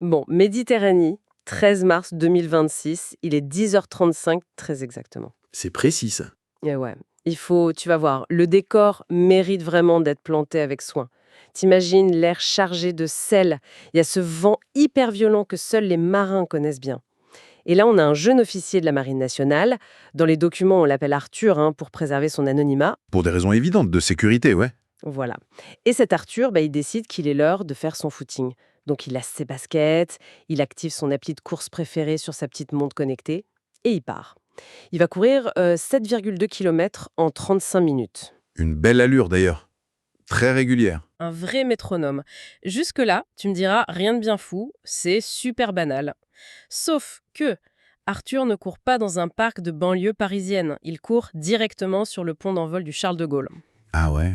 Bon, Méditerranée, 13 mars 2026, il est 10h35 très exactement. C'est précis, ça. Et ouais, tu vas voir, le décor mérite vraiment d'être planté avec soin. T'imagines l'air chargé de sel, il y a ce vent hyper violent que seuls les marins connaissent bien. Et là, on a un jeune officier de la Marine nationale. Dans les documents, on l'appelle Arthur pour préserver son anonymat. Pour des raisons évidentes de sécurité, ouais. Voilà. Et cet Arthur, il décide qu'il est l'heure de faire son footing. Donc il laisse ses baskets, il active son appli de course préférée sur sa petite montre connectée et il part. Il va courir 7,2 km en 35 minutes. Une belle allure, d'ailleurs. Très régulière. Un vrai métronome. Jusque-là, tu me diras, rien de bien fou, c'est super banal. Sauf que Arthur ne court pas dans un parc de banlieue parisienne, il court directement sur le pont d'envol du Charles de Gaulle. Ah ouais.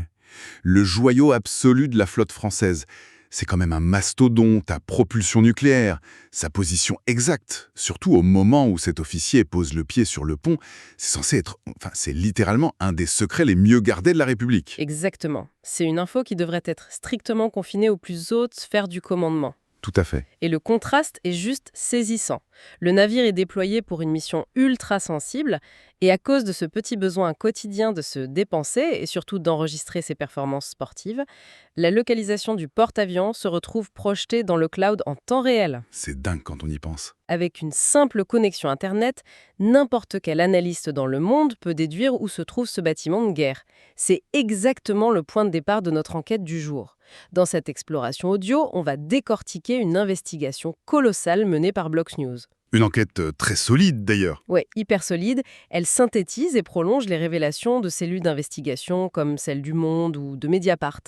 Le joyau absolu de la flotte française. C'est quand même un mastodonte à propulsion nucléaire. Sa position exacte, surtout au moment où cet officier pose le pied sur le pont, c'est censé être... Enfin, c'est littéralement un des secrets les mieux gardés de la République. Exactement. C'est une info qui devrait être strictement confinée aux plus hautes sphères du commandement. Tout à fait. Et le contraste est juste saisissant. Le navire est déployé pour une mission ultra sensible, et à cause de ce petit besoin quotidien de se dépenser et surtout d'enregistrer ses performances sportives, la localisation du porte-avions se retrouve projetée dans le cloud en temps réel. C'est dingue quand on y pense. Avec une simple connexion Internet, n'importe quel analyste dans le monde peut déduire où se trouve ce bâtiment de guerre. C'est exactement le point de départ de notre enquête du jour. Dans cette exploration audio, on va décortiquer une investigation colossale menée par Blox News. Une enquête très solide, d'ailleurs. Ouais, hyper solide, elle synthétise et prolonge les révélations de cellules d'investigation comme celle du Monde ou de Mediapart.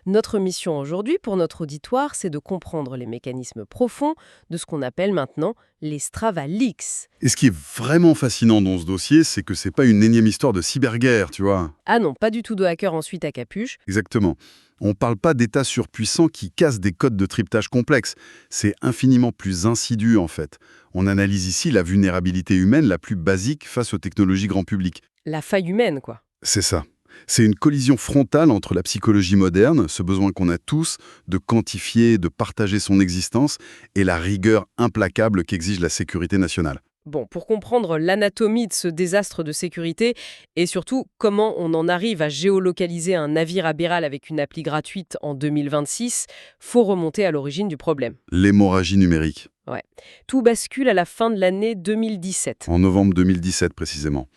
Notre mission aujourd'hui pour notre auditoire, c'est de comprendre les mécanismes profonds de ce qu'on appelle maintenant les Strava Leaks. Et ce qui est vraiment fascinant dans ce dossier, c'est que c'est pas une énième histoire de cyberguerre, tu vois. Ah non, pas du tout de hacker ensuite à capuche. Exactement. On parle pas d'États surpuissants qui cassent des codes de cryptage complexes. C'est infiniment plus insidieux, en fait. On analyse ici la vulnérabilité humaine la plus basique face aux technologies grand public. La faille humaine, quoi. C'est ça. C'est une collision frontale entre la psychologie moderne, ce besoin qu'on a tous de quantifier, de partager son existence, et la rigueur implacable qu'exige la sécurité nationale. Bon, pour comprendre l'anatomie de ce désastre de sécurité et surtout comment on en arrive à géolocaliser un navire amiral avec une appli gratuite en 2026, faut remonter à l'origine du problème. L'hémorragie numérique, Ouais. Tout bascule à la fin de l'année 2017. en novembre 2017 précisément.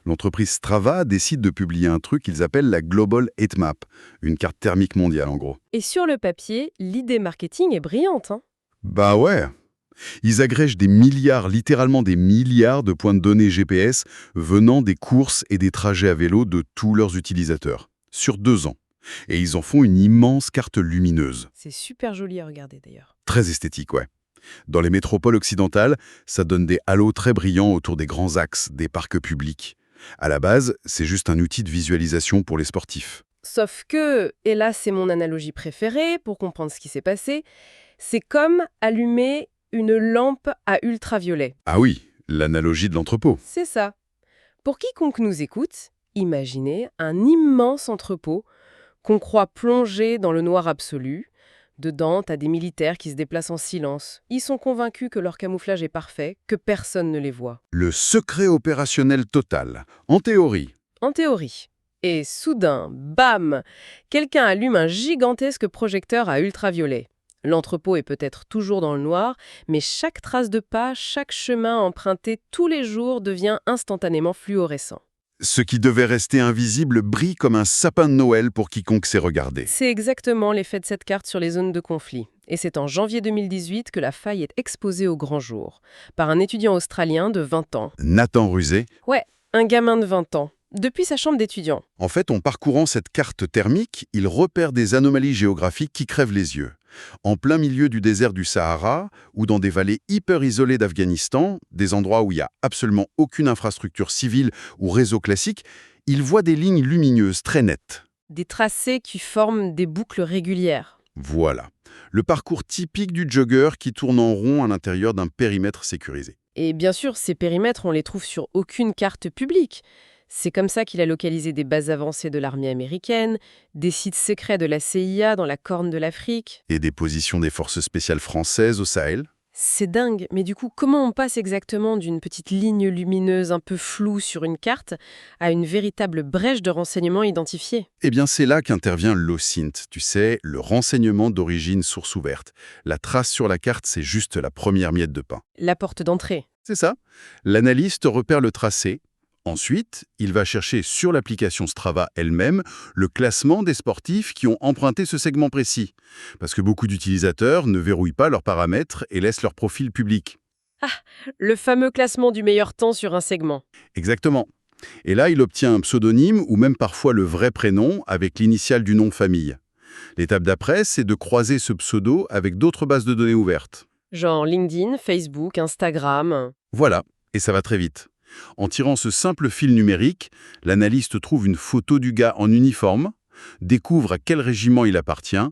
L'entreprise Strava décide de publier un truc qu'ils appellent la Global Heatmap, une carte thermique mondiale en gros. Et sur le papier, l'idée marketing est brillante, hein. Bah ouais. Ils agrègent des milliards, littéralement des milliards de points de données GPS venant des courses et des trajets à vélo de tous leurs utilisateurs, sur 2 ans. Et ils en font une immense carte lumineuse. C'est super joli à regarder d'ailleurs. Très esthétique, ouais. Dans les métropoles occidentales, ça donne des halos très brillants autour des grands axes, des parcs publics. À la base, c'est juste un outil de visualisation pour les sportifs. Sauf que, et là c'est mon analogie préférée pour comprendre ce qui s'est passé, c'est comme allumer une lampe à ultraviolet. Ah oui, l'analogie de l'entrepôt. C'est ça. Pour quiconque nous écoute, imaginez un immense entrepôt qu'on croit plongé dans le noir absolu. Dedans, t'as des militaires qui se déplacent en silence. Ils sont convaincus que leur camouflage est parfait, que personne ne les voit. Le secret opérationnel total. En théorie. En théorie. Et soudain, bam, quelqu'un allume un gigantesque projecteur à ultraviolet. L'entrepôt est peut-être toujours dans le noir, mais chaque trace de pas, chaque chemin emprunté tous les jours devient instantanément fluorescent. Ce qui devait rester invisible brille comme un sapin de Noël pour quiconque sait regarder. C'est exactement l'effet de cette carte sur les zones de conflit. Et c'est en janvier 2018 que la faille est exposée au grand jour, par un étudiant australien de 20 ans. Nathan Rusé. Ouais, un gamin de 20 ans, depuis sa chambre d'étudiant. En fait, en parcourant cette carte thermique, il repère des anomalies géographiques qui crèvent les yeux. En plein milieu du désert du Sahara ou dans des vallées hyper isolées d'Afghanistan, des endroits où il n'y a absolument aucune infrastructure civile ou réseau classique, il voit des lignes lumineuses très nettes. Des tracés qui forment des boucles régulières. Voilà. Le parcours typique du jogger qui tourne en rond à l'intérieur d'un périmètre sécurisé. Et bien sûr, ces périmètres, on les trouve sur aucune carte publique. C'est comme ça qu'il a localisé des bases avancées de l'armée américaine, des sites secrets de la CIA dans la Corne de l'Afrique. Et des positions des forces spéciales françaises au Sahel? C'est dingue, mais du coup, comment on passe exactement d'une petite ligne lumineuse un peu floue sur une carte à une véritable brèche de renseignements identifiés? Eh bien, c'est là qu'intervient l'OSINT, tu sais, le renseignement d'origine source ouverte. La trace sur la carte, c'est juste la première miette de pain. La porte d'entrée. C'est ça. L'analyste repère le tracé. Ensuite, il va chercher sur l'application Strava elle-même le classement des sportifs qui ont emprunté ce segment précis. Parce que beaucoup d'utilisateurs ne verrouillent pas leurs paramètres et laissent leur profil public. Le fameux classement du meilleur temps sur un segment. Exactement. Et là, il obtient un pseudonyme ou même parfois le vrai prénom avec l'initiale du nom de famille. L'étape d'après, c'est de croiser ce pseudo avec d'autres bases de données ouvertes. Genre LinkedIn, Facebook, Instagram. Voilà, et ça va très vite. En tirant ce simple fil numérique, l'analyste trouve une photo du gars en uniforme, découvre à quel régiment il appartient,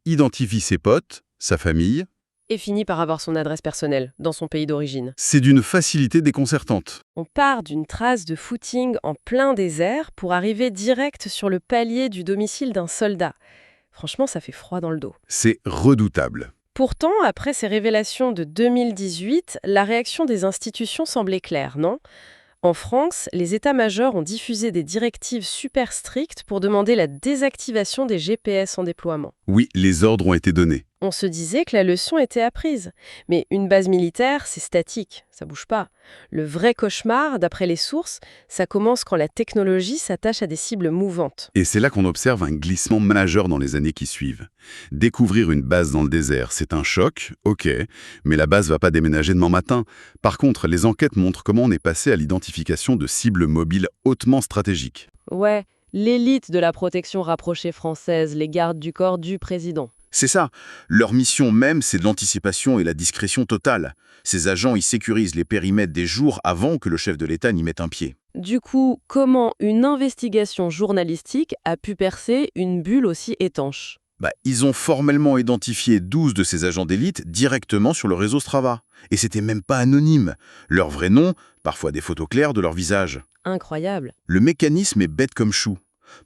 identifie ses potes, sa famille. Et finit par avoir son adresse personnelle dans son pays d'origine. C'est d'une facilité déconcertante. On part d'une trace de footing en plein désert pour arriver direct sur le palier du domicile d'un soldat. Franchement, ça fait froid dans le dos. C'est redoutable. Pourtant, après ces révélations de 2018, la réaction des institutions semblait claire, non ? En France, les états-majors ont diffusé des directives super strictes pour demander la désactivation des GPS en déploiement. Oui, les ordres ont été donnés. On se disait que la leçon était apprise. Mais une base militaire, c'est statique, ça bouge pas. Le vrai cauchemar, d'après les sources, ça commence quand la technologie s'attache à des cibles mouvantes. Et c'est là qu'on observe un glissement majeur dans les années qui suivent. Découvrir une base dans le désert, c'est un choc, ok, mais la base va pas déménager demain matin. Par contre, les enquêtes montrent comment on est passé à l'identification de cibles mobiles hautement stratégiques. Ouais, l'élite de la protection rapprochée française, les gardes du corps du président. C'est ça. Leur mission même, c'est de l'anticipation et la discrétion totale. Ces agents y sécurisent les périmètres des jours avant que le chef de l'État n'y mette un pied. Du coup, comment une investigation journalistique a pu percer une bulle aussi étanche ? Ils ont formellement identifié 12 de ces agents d'élite directement sur le réseau Strava. Et c'était même pas anonyme. Leur vrai nom, parfois des photos claires de leur visage. Incroyable. Le mécanisme est bête comme chou.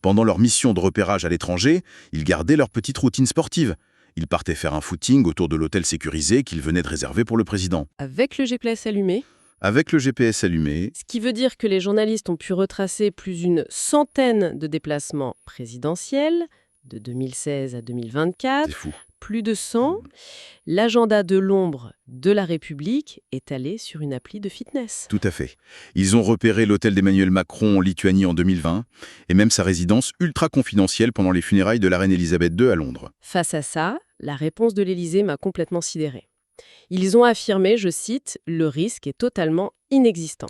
Pendant leur mission de repérage à l'étranger, ils gardaient leur petite routine sportive. Ils partaient faire un footing autour de l'hôtel sécurisé qu'ils venaient de réserver pour le président. Avec le GPS allumé, Avec le GPS allumé, ce qui veut dire que les journalistes ont pu retracer plus d'une centaine de déplacements présidentiels, de 2016 à 2024, c'est fou. plus de 100. L'agenda de l'ombre de la République est allé sur une appli de fitness. Tout à fait. Ils ont repéré l'hôtel d'Emmanuel Macron en Lituanie en 2020 et même sa résidence ultra confidentielle pendant les funérailles de la reine Elisabeth II à Londres. Face à ça, la réponse de l'Élysée m'a complètement sidérée. Ils ont affirmé, je cite, « Le risque est totalement inexistant ».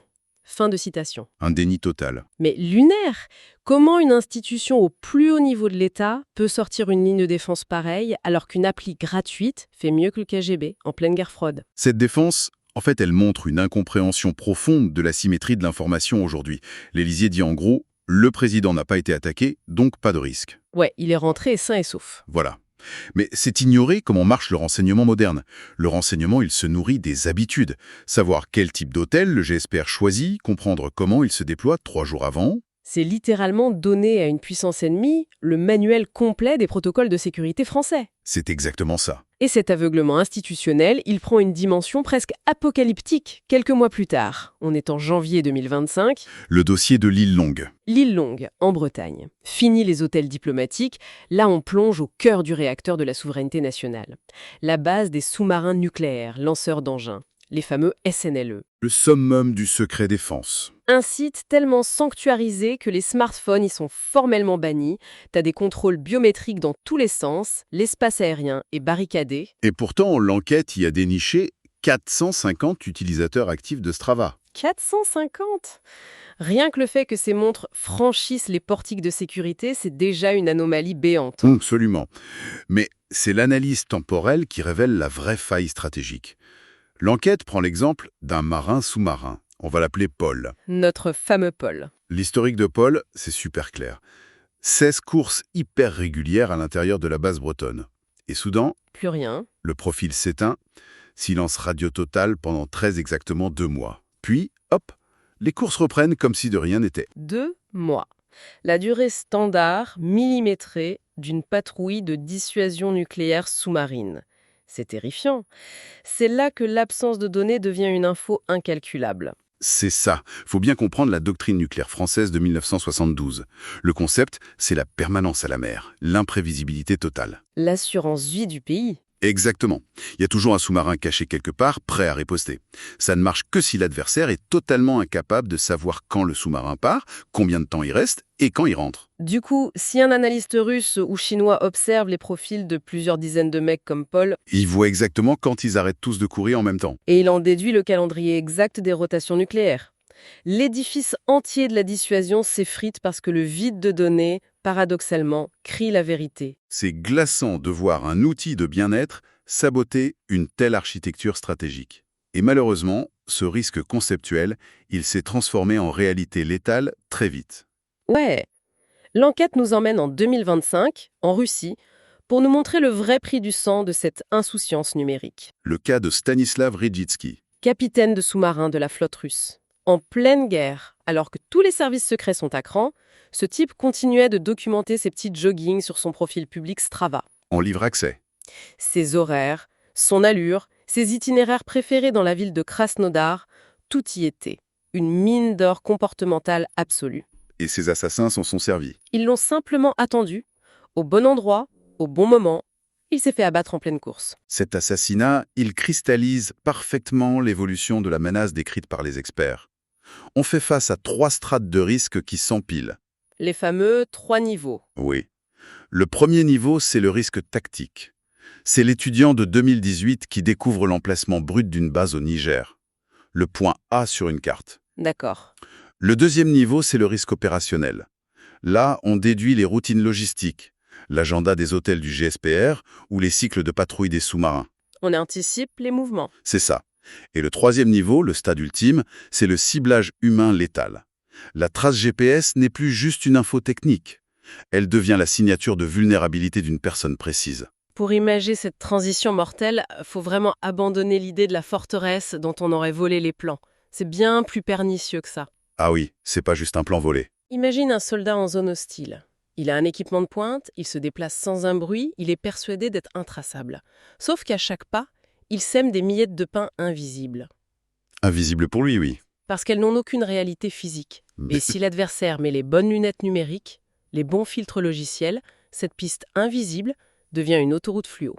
Fin de citation. Un déni total. Mais lunaire! Comment une institution au plus haut niveau de l'État peut sortir une ligne de défense pareille alors qu'une appli gratuite fait mieux que le KGB en pleine guerre froide? Cette défense, en fait, elle montre une incompréhension profonde de la symétrie de l'information aujourd'hui. L'Élysée dit en gros, le président n'a pas été attaqué, donc pas de risque. Ouais, il est rentré sain et sauf. Voilà. Mais c'est ignorer comment marche le renseignement moderne. Le renseignement, il se nourrit des habitudes. Savoir quel type d'hôtel le GSPR choisit, comprendre comment il se déploie 3 jours avant. C'est littéralement donner à une puissance ennemie le manuel complet des protocoles de sécurité français. C'est exactement ça. Et cet aveuglement institutionnel, il prend une dimension presque apocalyptique quelques mois plus tard. On est en janvier 2025. Le dossier de l'île Longue. L'île Longue, en Bretagne. Fini les hôtels diplomatiques, là on plonge au cœur du réacteur de la souveraineté nationale. La base des sous-marins nucléaires, lanceurs d'engins, les fameux SNLE. Le summum du secret défense. Un site tellement sanctuarisé que les smartphones y sont formellement bannis. T'as des contrôles biométriques dans tous les sens, l'espace aérien est barricadé. Et pourtant, l'enquête y a déniché 450 utilisateurs actifs de Strava. 450 ! Rien que le fait que ces montres franchissent les portiques de sécurité, c'est déjà une anomalie béante. Absolument. Mais c'est l'analyse temporelle qui révèle la vraie faille stratégique. L'enquête prend l'exemple d'un marin sous-marin. On va l'appeler Paul. Notre fameux Paul. L'historique de Paul, c'est super clair. 16 courses hyper régulières à l'intérieur de la base bretonne. Et soudain, Plus rien. le profil s'éteint, silence radio total pendant très exactement 2 mois. Puis, hop, les courses reprennent comme si de rien n'était. 2 mois. La durée standard, millimétrée, d'une patrouille de dissuasion nucléaire sous-marine. C'est terrifiant. C'est là que l'absence de données devient une info incalculable. C'est ça. Faut bien comprendre la doctrine nucléaire française de 1972. Le concept, c'est la permanence à la mer, l'imprévisibilité totale. L'assurance vie du pays. Exactement. Il y a toujours un sous-marin caché quelque part, prêt à riposter. Ça ne marche que si l'adversaire est totalement incapable de savoir quand le sous-marin part, combien de temps il reste et quand il rentre. Du coup, si un analyste russe ou chinois observe les profils de plusieurs dizaines de mecs comme Paul, Il voit exactement quand ils arrêtent tous de courir en même temps. et il en déduit le calendrier exact des rotations nucléaires, l'édifice entier de la dissuasion s'effrite parce que le vide de données, paradoxalement, crie la vérité. C'est glaçant de voir un outil de bien-être saboter une telle architecture stratégique. Et malheureusement, ce risque conceptuel, il s'est transformé en réalité létale très vite. Ouais. L'enquête nous emmène en 2025, en Russie, pour nous montrer le vrai prix du sang de cette insouciance numérique. Le cas de Stanislav Ridjitsky. Capitaine de sous-marin de la flotte russe. En pleine guerre, alors que tous les services secrets sont à cran, ce type continuait de documenter ses petits joggings sur son profil public Strava. En livre accès. Ses horaires, son allure, ses itinéraires préférés dans la ville de Krasnodar, tout y était. Une mine d'or comportementale absolue. Et ses assassins s'en sont servis. Ils l'ont simplement attendu, au bon endroit, au bon moment. Il s'est fait abattre en pleine course. Cet assassinat, il cristallise parfaitement l'évolution de la menace décrite par les experts. On fait face à 3 strates de risque qui s'empilent. Les fameux 3 niveaux. Oui. Le premier niveau, c'est le risque tactique. C'est l'étudiant de 2018 qui découvre l'emplacement brut d'une base au Niger. Le point A sur une carte. D'accord. Le deuxième niveau, c'est le risque opérationnel. Là, on déduit les routines logistiques, l'agenda des hôtels du GSPR ou les cycles de patrouille des sous-marins. On anticipe les mouvements. C'est ça. Et le troisième niveau, le stade ultime, c'est le ciblage humain létal. La trace GPS n'est plus juste une info technique. Elle devient la signature de vulnérabilité d'une personne précise. Pour imager cette transition mortelle, faut vraiment abandonner l'idée de la forteresse dont on aurait volé les plans. C'est bien plus pernicieux que ça. Ah oui, c'est pas juste un plan volé. Imagine un soldat en zone hostile. Il a un équipement de pointe, il se déplace sans un bruit, il est persuadé d'être intraçable. Sauf qu'à chaque pas, il sème des miettes de pain invisibles. Invisible pour lui, oui. Parce qu'elles n'ont aucune réalité physique. Et si l'adversaire met les bonnes lunettes numériques, les bons filtres logiciels, cette piste invisible devient une autoroute fluo.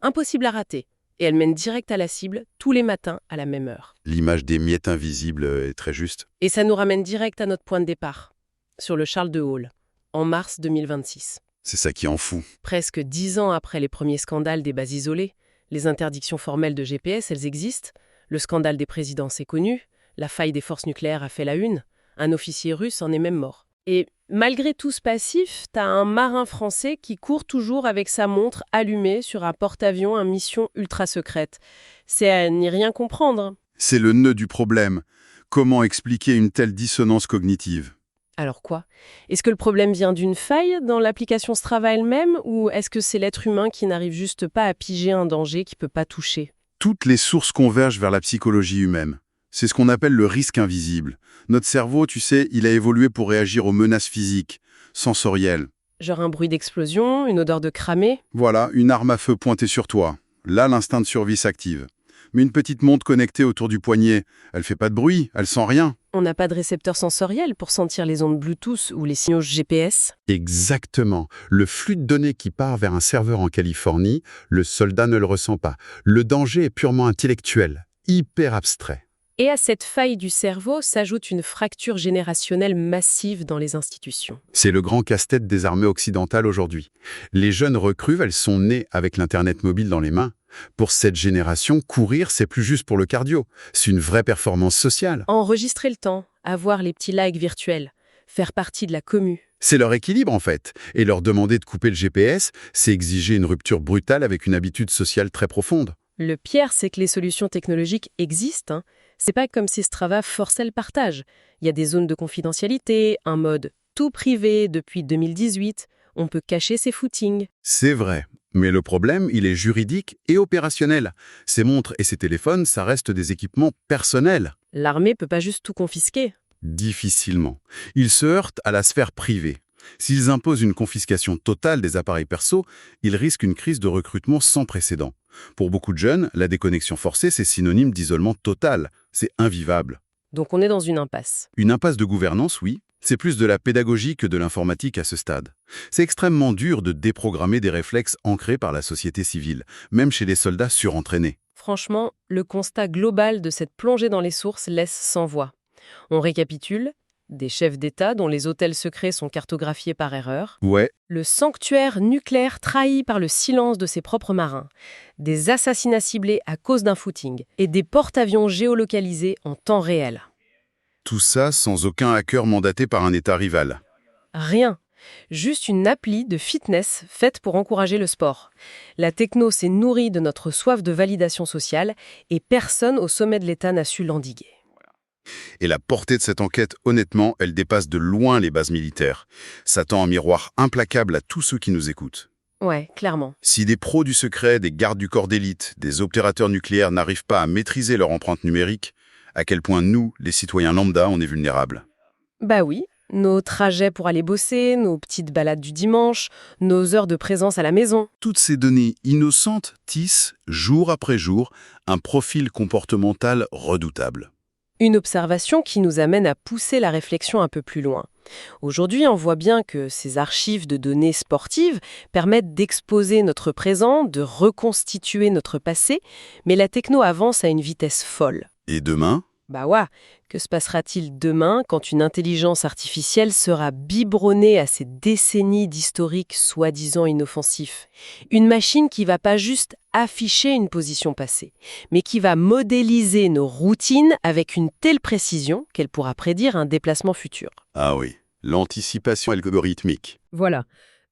Impossible à rater. Et elle mène direct à la cible tous les matins à la même heure. L'image des miettes invisibles est très juste. Et ça nous ramène direct à notre point de départ, sur le Charles de Gaulle, en mars 2026. C'est ça qui en fout. Presque 10 ans après les premiers scandales des bases isolées, les interdictions formelles de GPS, elles existent, le scandale des présidences est connu, la faille des forces nucléaires a fait la une, un officier russe en est même mort. Et malgré tout ce passif, t'as un marin français qui court toujours avec sa montre allumée sur un porte-avions à mission ultra secrète. C'est à n'y rien comprendre. C'est le nœud du problème. Comment expliquer une telle dissonance cognitive? Alors quoi? Est-ce que le problème vient d'une faille dans l'application Strava elle-même ou est-ce que c'est l'être humain qui n'arrive juste pas à piger un danger qu'il peut pas toucher? Toutes les sources convergent vers la psychologie humaine. C'est ce qu'on appelle le risque invisible. Notre cerveau, tu sais, il a évolué pour réagir aux menaces physiques, sensorielles. Genre un bruit d'explosion, une odeur de cramé? Voilà, une arme à feu pointée sur toi. Là, l'instinct de survie s'active. Mais une petite montre connectée autour du poignet, elle fait pas de bruit, elle sent rien. On n'a pas de récepteur sensoriel pour sentir les ondes Bluetooth ou les signaux GPS? Exactement. Le flux de données qui part vers un serveur en Californie, le soldat ne le ressent pas. Le danger est purement intellectuel, hyper abstrait. Et à cette faille du cerveau s'ajoute une fracture générationnelle massive dans les institutions. C'est le grand casse-tête des armées occidentales aujourd'hui. Les jeunes recrues, elles sont nées avec l'Internet mobile dans les mains. Pour cette génération, courir, c'est plus juste pour le cardio. C'est une vraie performance sociale. Enregistrer le temps, avoir les petits likes virtuels, faire partie de la commu. C'est leur équilibre, en fait. Et leur demander de couper le GPS, c'est exiger une rupture brutale avec une habitude sociale très profonde. Le pire, c'est que les solutions technologiques existent. C'est pas comme si Strava forçait le partage. Il y a des zones de confidentialité, un mode tout privé depuis 2018. On peut cacher ses footings. C'est vrai. Mais le problème, il est juridique et opérationnel. Ces montres et ces téléphones, ça reste des équipements personnels. L'armée peut pas juste tout confisquer. Difficilement. Ils se heurtent à la sphère privée. S'ils imposent une confiscation totale des appareils perso, ils risquent une crise de recrutement sans précédent. Pour beaucoup de jeunes, la déconnexion forcée, c'est synonyme d'isolement total. C'est invivable. Donc on est dans une impasse. Une impasse de gouvernance, oui. C'est plus de la pédagogie que de l'informatique à ce stade. C'est extrêmement dur de déprogrammer des réflexes ancrés par la société civile, même chez les soldats surentraînés. Franchement, le constat global de cette plongée dans les sources laisse sans voix. On récapitule. Des chefs d'État dont les hôtels secrets sont cartographiés par erreur. Ouais, Le sanctuaire nucléaire trahi par le silence de ses propres marins. Des assassinats ciblés à cause d'un footing. Et des porte-avions géolocalisés en temps réel. tout ça sans aucun hacker mandaté par un État rival. Rien. Juste une appli de fitness faite pour encourager le sport. La techno s'est nourrie de notre soif de validation sociale et personne au sommet de l'État n'a su l'endiguer. Et la portée de cette enquête, honnêtement, elle dépasse de loin les bases militaires. Ça tend un miroir implacable à tous ceux qui nous écoutent. Ouais, clairement. Si des pros du secret, des gardes du corps d'élite, des opérateurs nucléaires n'arrivent pas à maîtriser leur empreinte numérique, à quel point nous, les citoyens lambda, on est vulnérables. Bah oui, nos trajets pour aller bosser, nos petites balades du dimanche, nos heures de présence à la maison. Toutes ces données innocentes tissent, jour après jour, un profil comportemental redoutable. Une observation qui nous amène à pousser la réflexion un peu plus loin. Aujourd'hui, on voit bien que ces archives de données sportives permettent d'exposer notre présent, de reconstituer notre passé, mais la techno avance à une vitesse folle. Et demain, Bah ouais, que se passera-t-il demain quand une intelligence artificielle sera biberonnée à ces décennies d'historique soi-disant inoffensif? Une machine qui va pas juste afficher une position passée, mais qui va modéliser nos routines avec une telle précision qu'elle pourra prédire un déplacement futur. ah oui, l'anticipation algorithmique. Voilà.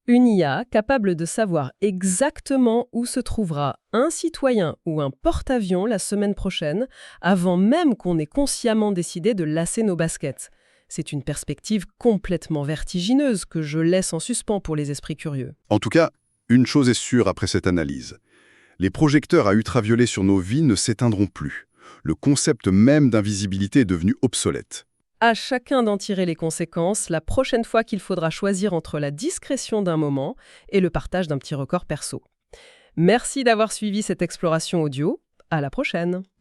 Une IA capable de savoir exactement où se trouvera un citoyen ou un porte-avions la semaine prochaine, avant même qu'on ait consciemment décidé de lasser nos baskets. C'est une perspective complètement vertigineuse que je laisse en suspens pour les esprits curieux. En tout cas, une chose est sûre après cette analyse. Les projecteurs à ultraviolets sur nos vies ne s'éteindront plus. Le concept même d'invisibilité est devenu obsolète. À chacun d'en tirer les conséquences la prochaine fois qu'il faudra choisir entre la discrétion d'un moment et le partage d'un petit record perso. Merci d'avoir suivi cette exploration audio. À la prochaine!